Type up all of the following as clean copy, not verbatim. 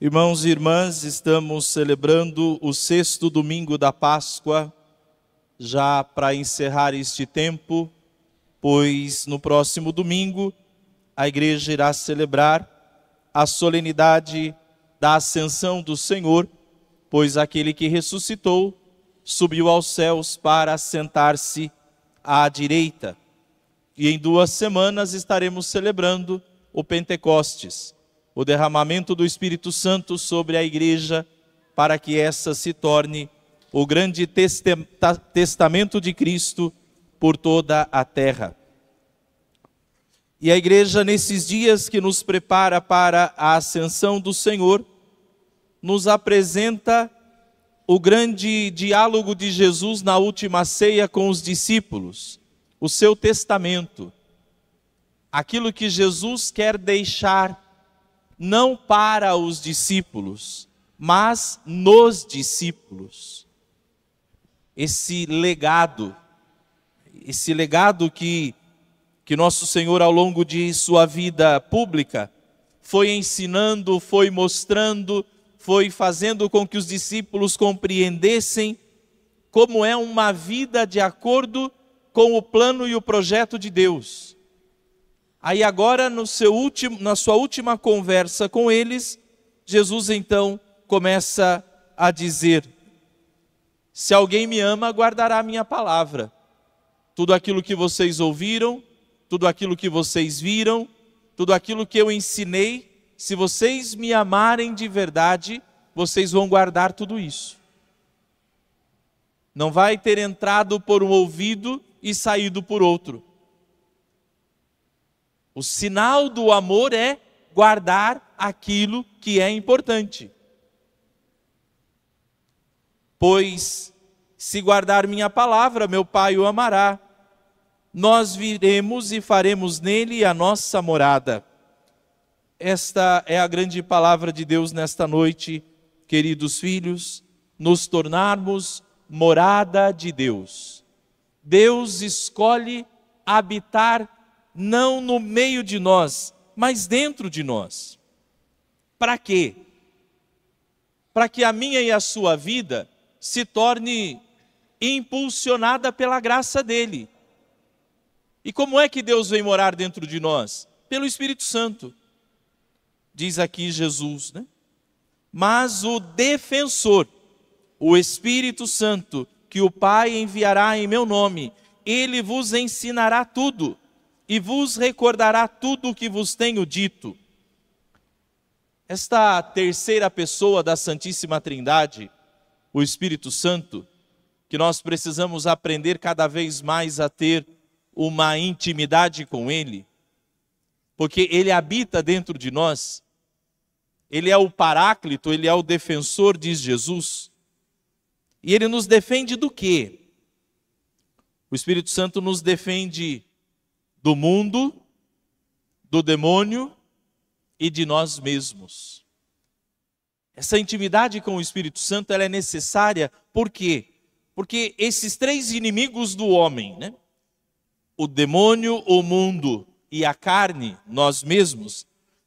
Irmãos e irmãs, estamos celebrando o 6º domingo da Páscoa, já para encerrar este tempo, pois no próximo domingo a igreja irá celebrar a solenidade da Ascensão do Senhor, pois aquele que ressuscitou subiu aos céus para assentar-se à direita. E em 2 semanas estaremos celebrando o Pentecostes, o derramamento do Espírito Santo sobre a igreja, para que essa se torne o grande testamento de Cristo por toda a terra. E a igreja, nesses dias que nos prepara para a ascensão do Senhor, nos apresenta o grande diálogo de Jesus na última ceia com os discípulos, o seu testamento, aquilo que Jesus quer deixar não para os discípulos, mas nos discípulos. Esse legado que Nosso Senhor, ao longo de sua vida pública, foi ensinando, foi mostrando, foi fazendo com que os discípulos compreendessem como é uma vida de acordo com o plano e o projeto de Deus. Aí agora, na sua última conversa com eles, Jesus então começa a dizer: se alguém me ama, guardará a minha palavra. Tudo aquilo que vocês ouviram, tudo aquilo que vocês viram, tudo aquilo que eu ensinei, se vocês me amarem de verdade, vocês vão guardar tudo isso. Não vai ter entrado por um ouvido e saído por outro. O sinal do amor é guardar aquilo que é importante. Pois, se guardar minha palavra, meu Pai o amará. Nós viremos e faremos nele a nossa morada. Esta é a grande palavra de Deus nesta noite, queridos filhos, nos tornarmos morada de Deus. Deus escolhe habitar não no meio de nós, mas dentro de nós. Para quê? Para que a minha e a sua vida se torne impulsionada pela graça dele. E como é que Deus vem morar dentro de nós? Pelo Espírito Santo. Diz aqui Jesus, né? Mas o defensor, o Espírito Santo, que o Pai enviará em meu nome, ele vos ensinará tudo e vos recordará tudo o que vos tenho dito. Esta terceira pessoa da Santíssima Trindade, o Espírito Santo, que nós precisamos aprender cada vez mais a ter uma intimidade com ele, porque ele habita dentro de nós, ele é o Paráclito, ele é o defensor, diz Jesus, e ele nos defende do quê? O Espírito Santo nos defende do mundo, do demônio e de nós mesmos. Essa intimidade com o Espírito Santo, ela é necessária, por quê? Porque esses 3 inimigos do homem, né? O demônio, o mundo e a carne, nós mesmos,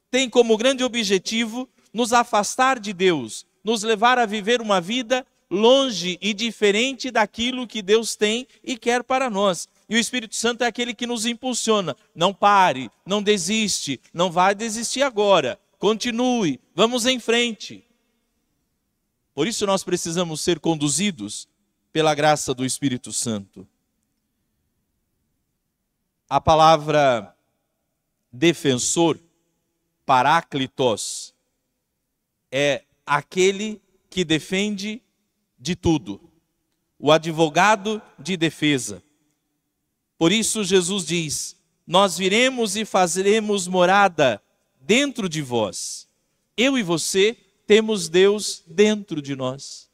têm como grande objetivo nos afastar de Deus, nos levar a viver uma vida longe e diferente daquilo que Deus tem e quer para nós. E o Espírito Santo é aquele que nos impulsiona. Não pare, não desiste, não vai desistir agora. Continue, vamos em frente. Por isso nós precisamos ser conduzidos pela graça do Espírito Santo. A palavra defensor, paráclitos, é aquele que defende de tudo. O advogado de defesa. Por isso Jesus diz: nós viremos e faremos morada dentro de vós. Eu e você temos Deus dentro de nós.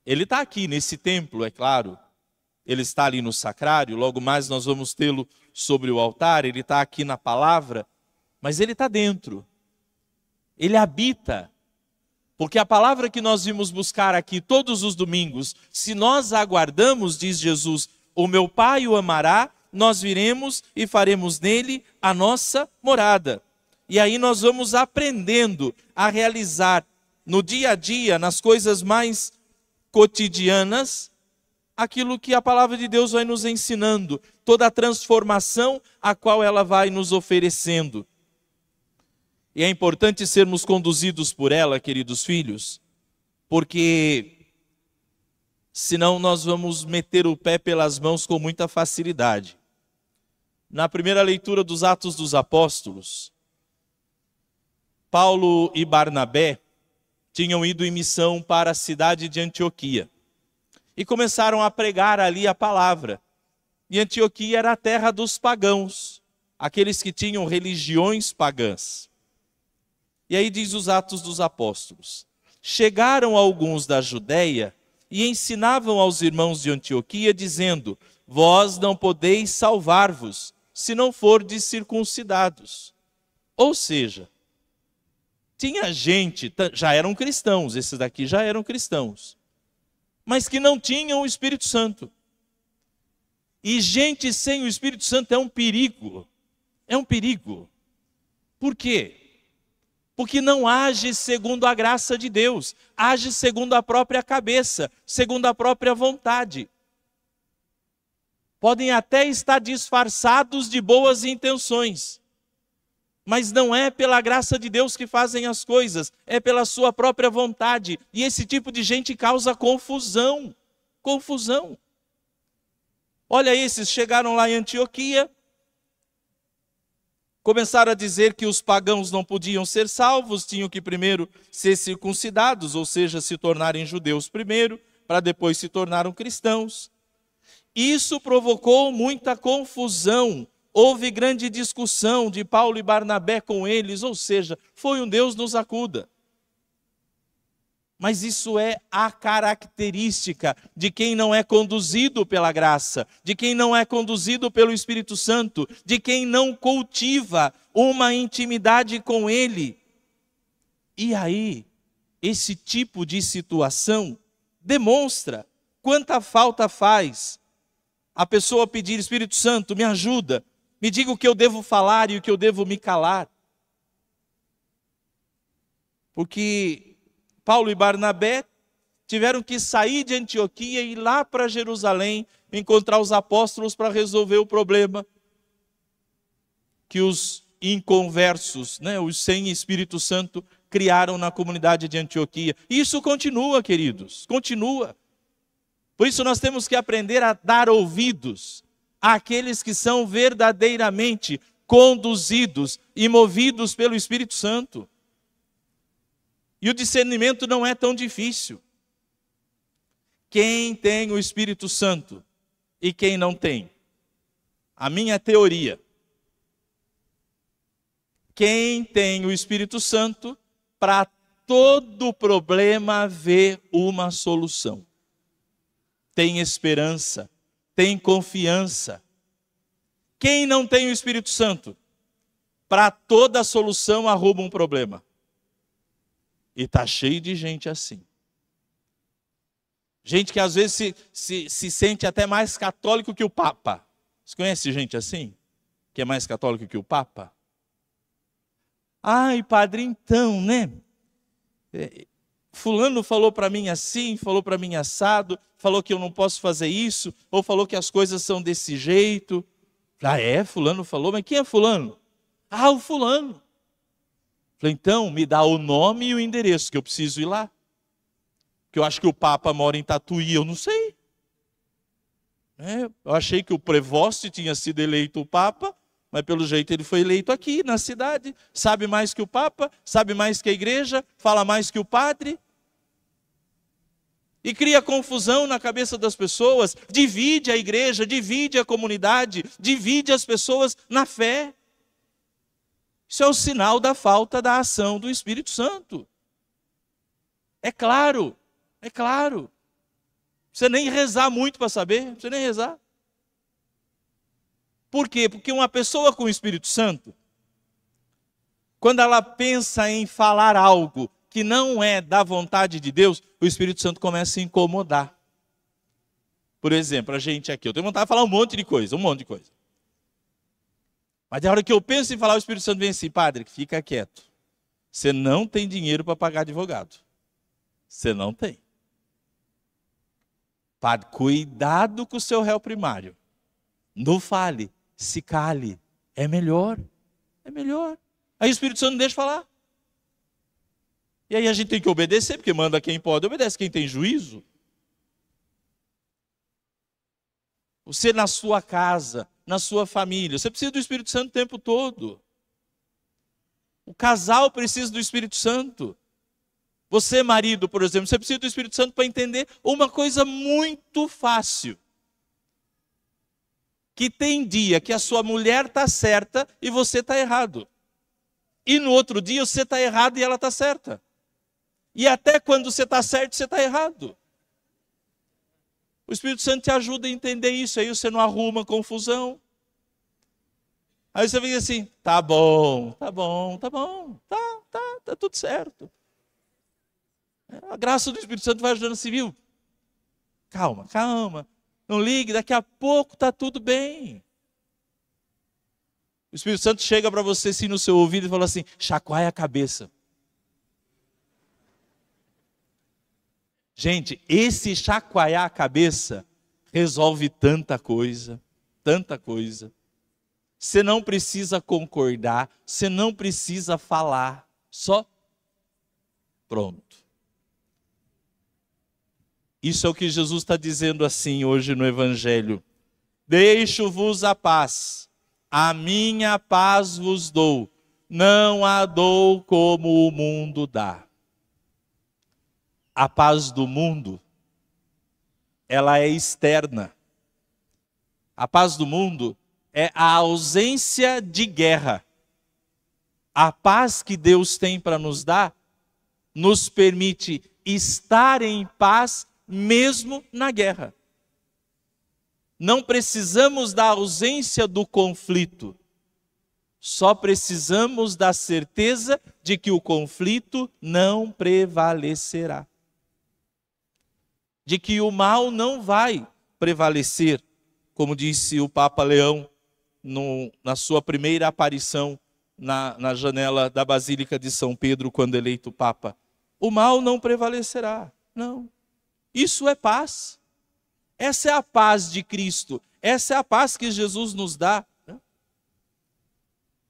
Ele está aqui nesse templo, é claro. Ele está ali no sacrário, logo mais nós vamos tê-lo sobre o altar. Ele está aqui na palavra, mas ele está dentro. Ele habita. Porque a palavra que nós vimos buscar aqui todos os domingos, se nós aguardamos, diz Jesus, o meu Pai o amará, nós viremos e faremos nele a nossa morada. E aí nós vamos aprendendo a realizar no dia a dia, nas coisas mais cotidianas, aquilo que a palavra de Deus vai nos ensinando, toda a transformação a qual ela vai nos oferecendo. E é importante sermos conduzidos por ela, queridos filhos, porque senão nós vamos meter o pé pelas mãos com muita facilidade. Na primeira leitura dos Atos dos Apóstolos, Paulo e Barnabé tinham ido em missão para a cidade de Antioquia e começaram a pregar ali a palavra. E Antioquia era a terra dos pagãos, aqueles que tinham religiões pagãs. E aí diz os Atos dos Apóstolos: chegaram alguns da Judéia e ensinavam aos irmãos de Antioquia, dizendo: vós não podeis salvar-vos, se não fordes circuncidados. Ou seja, tinha gente, já eram cristãos, esses daqui já eram cristãos, mas que não tinham o Espírito Santo. E gente sem o Espírito Santo é um perigo. É um perigo. Por quê? Porque não age segundo a graça de Deus, age segundo a própria cabeça, segundo a própria vontade. Podem até estar disfarçados de boas intenções, mas não é pela graça de Deus que fazem as coisas, é pela sua própria vontade. E esse tipo de gente causa confusão. Confusão. Olha, esses chegaram lá em Antioquia, começaram a dizer que os pagãos não podiam ser salvos, tinham que primeiro ser circuncidados, ou seja, se tornarem judeus primeiro, para depois se tornarem cristãos. Isso provocou muita confusão. Houve grande discussão de Paulo e Barnabé com eles, ou seja, foi um Deus nos acuda. Mas isso é a característica de quem não é conduzido pela graça, de quem não é conduzido pelo Espírito Santo, de quem não cultiva uma intimidade com Ele. E aí, esse tipo de situação demonstra quanta falta faz a pessoa pedir: Espírito Santo, me ajuda, me diga o que eu devo falar e o que eu devo me calar. Porque Paulo e Barnabé tiveram que sair de Antioquia e ir lá para Jerusalém, encontrar os apóstolos para resolver o problema que os inconversos, os sem Espírito Santo, criaram na comunidade de Antioquia. E isso continua, queridos, continua. Por isso nós temos que aprender a dar ouvidos àqueles que são verdadeiramente conduzidos e movidos pelo Espírito Santo. E o discernimento não é tão difícil. Quem tem o Espírito Santo e quem não tem? A minha teoria: quem tem o Espírito Santo, para todo problema vê uma solução. Tem esperança, tem confiança. Quem não tem o Espírito Santo, para toda solução arruma um problema. E está cheio de gente assim. Gente que às vezes se sente até mais católico que o Papa. Você conhece gente assim? Que é mais católico que o Papa? Ai, padre, então, fulano falou para mim assim, falou para mim assado, falou que eu não posso fazer isso, ou falou que as coisas são desse jeito. Ah, fulano falou, mas quem é fulano? Ah, o fulano. Falei, então, me dá o nome e o endereço, que eu preciso ir lá. Porque eu acho que o Papa mora em Tatuí, eu não sei. Eu achei que o Prevost tinha sido eleito o Papa, mas pelo jeito ele foi eleito aqui, na cidade. Sabe mais que o Papa, sabe mais que a igreja, fala mais que o padre. E cria confusão na cabeça das pessoas, divide a igreja, divide a comunidade, divide as pessoas na fé. Isso é o sinal da falta da ação do Espírito Santo. É claro, é claro. Não precisa nem rezar muito para saber, não precisa nem rezar. Por quê? Porque uma pessoa com o Espírito Santo, quando ela pensa em falar algo que não é da vontade de Deus, o Espírito Santo começa a incomodar. Por exemplo, a gente aqui, eu tenho vontade de falar um monte de coisa. Mas na hora que eu penso em falar, o Espírito Santo vem assim: padre, fica quieto. Você não tem dinheiro para pagar advogado. Você não tem. Padre, cuidado com o seu réu primário. Não fale, se cale. É melhor. É melhor. Aí o Espírito Santo não deixa falar. E aí a gente tem que obedecer, porque manda quem pode, obedece quem tem juízo. Você na sua casa, na sua família, você precisa do Espírito Santo o tempo todo. O casal precisa do Espírito Santo. Você, marido, por exemplo, você precisa do Espírito Santo para entender uma coisa muito fácil. Que tem dia que a sua mulher está certa e você está errado. E no outro dia você está errado e ela está certa. E até quando você está certo, você está errado. O Espírito Santo te ajuda a entender isso. Aí você não arruma confusão. Aí você vem assim: tá bom, tá bom, tá bom, tá tudo certo. A graça do Espírito Santo vai ajudando assim, viu? Calma, calma. Não ligue, daqui a pouco está tudo bem. O Espírito Santo chega para você assim no seu ouvido e fala assim: chacoalha a cabeça. Gente, esse chacoalhar a cabeça resolve tanta coisa, tanta coisa. Você não precisa concordar, você não precisa falar, só pronto. Isso é o que Jesus está dizendo assim hoje no Evangelho. Deixo-vos a paz, a minha paz vos dou, não a dou como o mundo dá. A paz do mundo, ela é externa. A paz do mundo é a ausência de guerra. A paz que Deus tem para nos dar, nos permite estar em paz mesmo na guerra. Não precisamos da ausência do conflito. Só precisamos da certeza de que o conflito não prevalecerá. De que o mal não vai prevalecer, como disse o Papa Leão na sua primeira aparição na janela da Basílica de São Pedro, quando eleito Papa. O mal não prevalecerá, não. Isso é paz. Essa é a paz de Cristo. Essa é a paz que Jesus nos dá.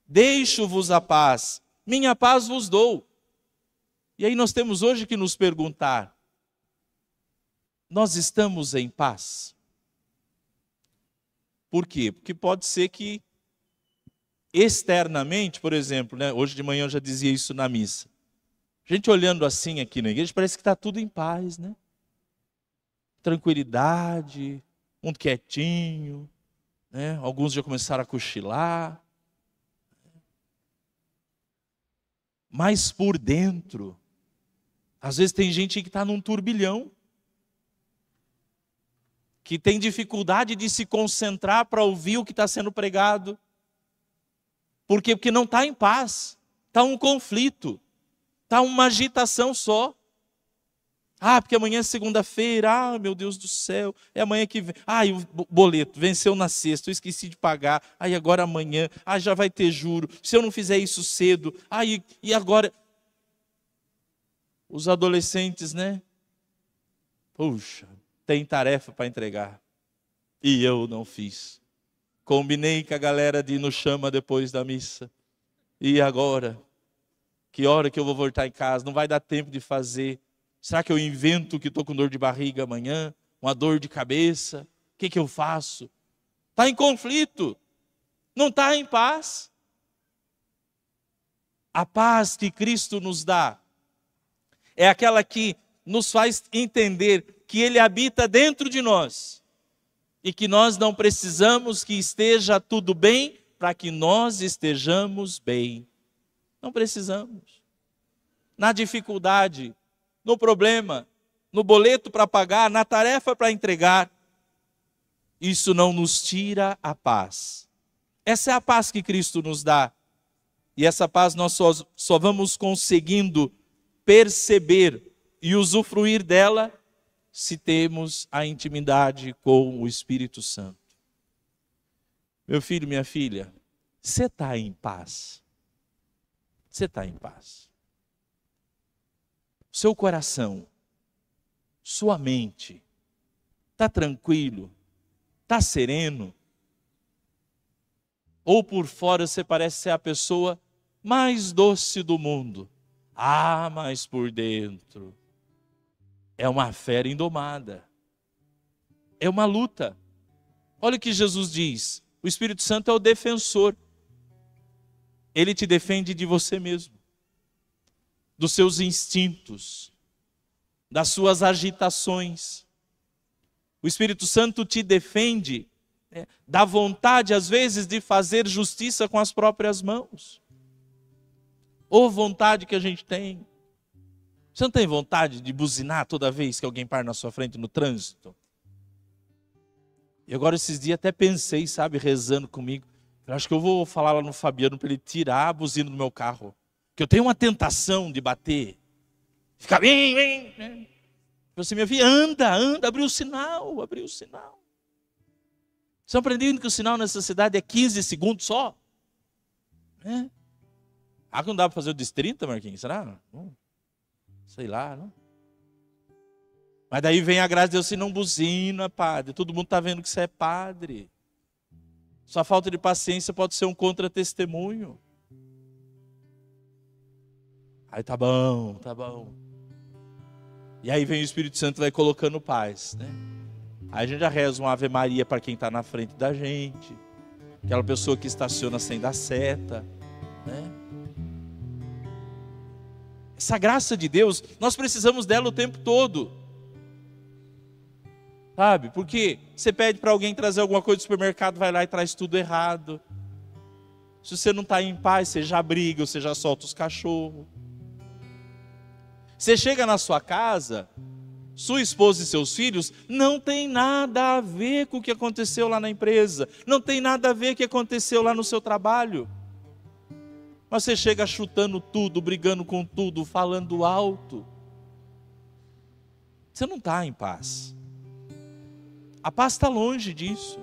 Deixo-vos a paz, minha paz vos dou. E aí nós temos hoje que nos perguntar: nós estamos em paz? Por quê? Porque pode ser que externamente, por exemplo, né, hoje de manhã eu já dizia isso na missa. A gente olhando assim aqui na igreja, parece que está tudo em paz, né? Tranquilidade, mundo quietinho, né? Alguns já começaram a cochilar. Mas por dentro, às vezes tem gente que está num turbilhão, que tem dificuldade de se concentrar para ouvir o que está sendo pregado. Por quê? Porque não está em paz, está um conflito, está uma agitação só. Ah, porque amanhã é segunda-feira, ah, meu Deus do céu, é amanhã que vem. Ah, e o boleto venceu na sexta, eu esqueci de pagar, aí agora amanhã, ah, já vai ter juro, se eu não fizer isso cedo, ah, e agora... Os adolescentes, né? Puxa, tem tarefa para entregar, e eu não fiz. Combinei com a galera de ir no chama depois da missa, e agora? Que hora que eu vou voltar em casa? Não vai dar tempo de fazer. Será que eu invento que estou com dor de barriga amanhã? Uma dor de cabeça? O que eu faço? Está em conflito. Não está em paz. A paz que Cristo nos dá é aquela que nos faz entender que Ele habita dentro de nós. E que nós não precisamos que esteja tudo bem para que nós estejamos bem. Não precisamos. Na dificuldade, no problema, no boleto para pagar, na tarefa para entregar, isso não nos tira a paz. Essa é a paz que Cristo nos dá. E essa paz nós só vamos conseguindo perceber e usufruir dela se temos a intimidade com o Espírito Santo. Meu filho, minha filha, Você está em paz? Você está em paz? Seu coração, sua mente, está tranquilo? Está sereno? Ou por fora você parece ser a pessoa mais doce do mundo? Ah, mas por dentro é uma fera indomada. É uma luta. Olha o que Jesus diz. O Espírito Santo é o defensor. Ele te defende de você mesmo, dos seus instintos, das suas agitações. O Espírito Santo te defende, da vontade, às vezes, de fazer justiça com as próprias mãos. Ou vontade que a gente tem. Você não tem vontade de buzinar toda vez que alguém para na sua frente no trânsito? E agora esses dias até pensei, sabe, rezando comigo. Eu acho que eu vou falar lá no Fabiano para ele tirar a buzina do meu carro. Que eu tenho uma tentação de bater. Ficar bem. Você me avia, anda, abriu o sinal. Você aprendeu que o sinal nessa cidade é 15 segundos só? Ah, que não dá para fazer o dos 30, Marquinhos? Será? Sei lá, não? Mas daí vem a graça de Deus, se não buzina, padre. Todo mundo está vendo que você é padre. Sua falta de paciência pode ser um contra-testemunho. Aí tá bom. E aí vem o Espírito Santo e vai colocando paz, né? Aí a gente já reza uma Ave Maria para quem está na frente da gente. Aquela pessoa que estaciona sem dar seta, né? Essa graça de Deus, nós precisamos dela o tempo todo. Sabe? Porque você pede para alguém trazer alguma coisa do supermercado, vai lá e traz tudo errado. Se você não está em paz, você já briga, você já solta os cachorros. Você chega na sua casa, sua esposa e seus filhos, não tem nada a ver com o que aconteceu lá na empresa. Não tem nada a ver com o que aconteceu lá no seu trabalho. Mas você chega chutando tudo, brigando com tudo, falando alto. Você não está em paz. A paz está longe disso.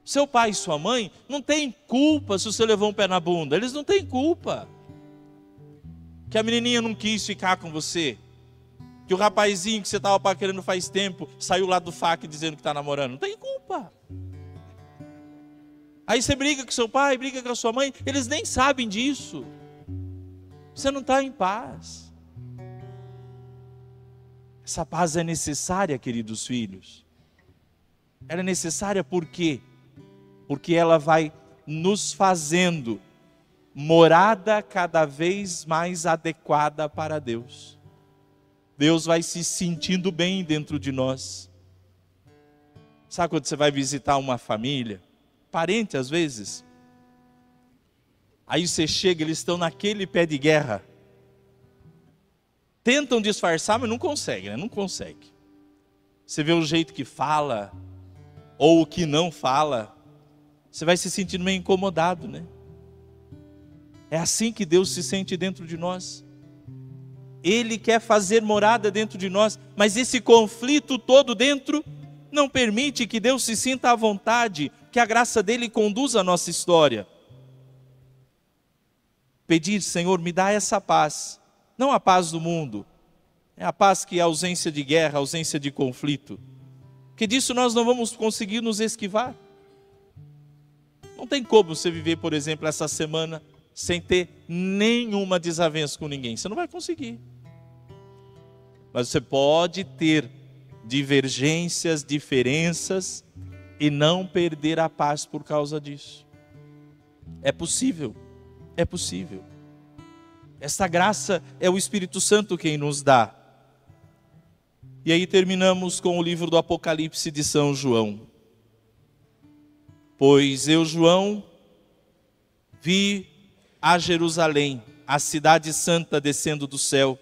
Seu pai e sua mãe não têm culpa se você levou um pé na bunda. Eles não têm culpa. Que a menininha não quis ficar com você. Que o rapazinho que você estava paquerando faz tempo saiu lá do FAC dizendo que está namorando. Não tem culpa. Aí você briga com seu pai, briga com a sua mãe. Eles nem sabem disso. Você não está em paz. Essa paz é necessária, queridos filhos. Ela é necessária por quê? Porque ela vai nos fazendo morada cada vez mais adequada para Deus. Deus vai se sentindo bem dentro de nós. Sabe quando você vai visitar uma família, parente às vezes? Aí você chega, eles estão naquele pé de guerra. Tentam disfarçar, mas não conseguem, né? Não consegue. Você vê o jeito que fala, ou o que não fala, você vai se sentindo meio incomodado, né? É assim que Deus se sente dentro de nós. Ele quer fazer morada dentro de nós, mas esse conflito todo dentro não permite que Deus se sinta à vontade, que a graça dele conduza a nossa história. Pedir, Senhor, me dá essa paz. Não a paz do mundo, é a paz que é a ausência de guerra, a ausência de conflito. Porque disso nós não vamos conseguir nos esquivar. Não tem como você viver, por exemplo, essa semana sem ter nenhuma desavença com ninguém. Você não vai conseguir. Mas você pode ter divergências, diferenças e não perder a paz por causa disso. É possível. É possível. Essa graça é o Espírito Santo quem nos dá. E aí terminamos com o livro do Apocalipse de São João. Pois eu, João, vi a Jerusalém, a cidade santa descendo do céu,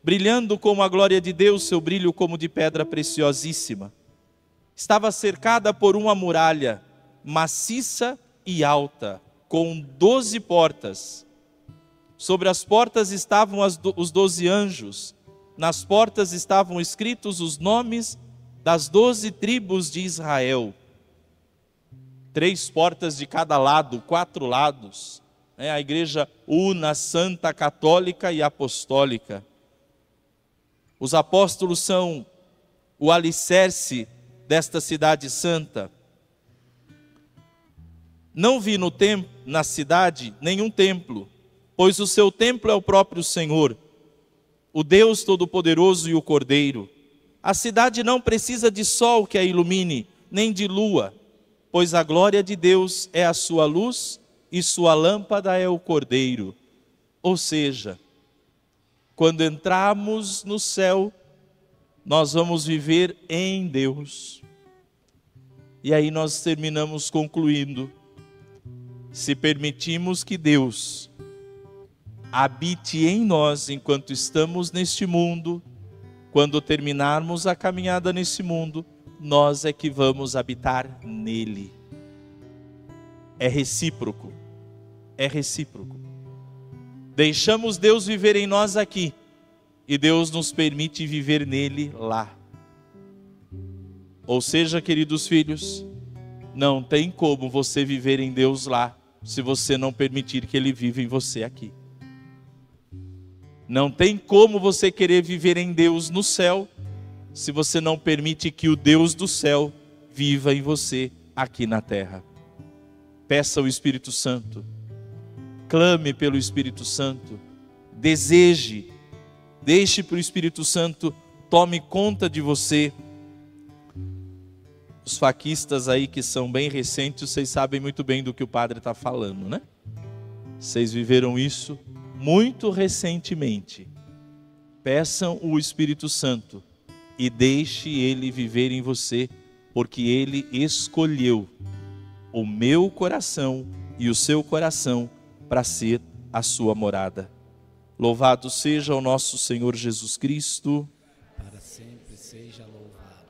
brilhando como a glória de Deus, seu brilho como de pedra preciosíssima. Estava cercada por uma muralha, maciça e alta, com 12 portas. Sobre as portas estavam os 12 anjos. Nas portas estavam escritos os nomes das 12 tribos de Israel. 3 portas de cada lado, 4 lados. A igreja una, santa, católica e apostólica. Os apóstolos são o alicerce desta cidade santa. Não vi na cidade nenhum templo, pois o seu templo é o próprio Senhor, o Deus Todo-Poderoso e o Cordeiro. A cidade não precisa de sol que a ilumine, nem de lua, pois a glória de Deus é a sua luz e sua lâmpada é o Cordeiro. Ou seja, quando entrarmos no céu, nós vamos viver em Deus. E aí nós terminamos concluindo: se permitimos que Deus habite em nós enquanto estamos neste mundo, quando terminarmos a caminhada nesse mundo, nós é que vamos habitar nele. É recíproco. É recíproco. Deixamos Deus viver em nós aqui, e Deus nos permite viver nele lá. Ou seja, queridos filhos, não tem como você viver em Deus lá, se você não permitir que Ele viva em você aqui. Não tem como você querer viver em Deus no céu, se você não permite que o Deus do céu viva em você aqui na terra. Peça o Espírito Santo, clame pelo Espírito Santo, deseje, deixe para o Espírito Santo tome conta de você. Os faquistas aí que são bem recentes, vocês sabem muito bem do que o padre está falando, né? Vocês viveram isso muito recentemente. Peçam o Espírito Santo e deixe Ele viver em você, porque Ele escolheu o meu coração e o seu coração para ser a sua morada. Louvado seja o nosso Senhor Jesus Cristo. Para sempre seja louvado.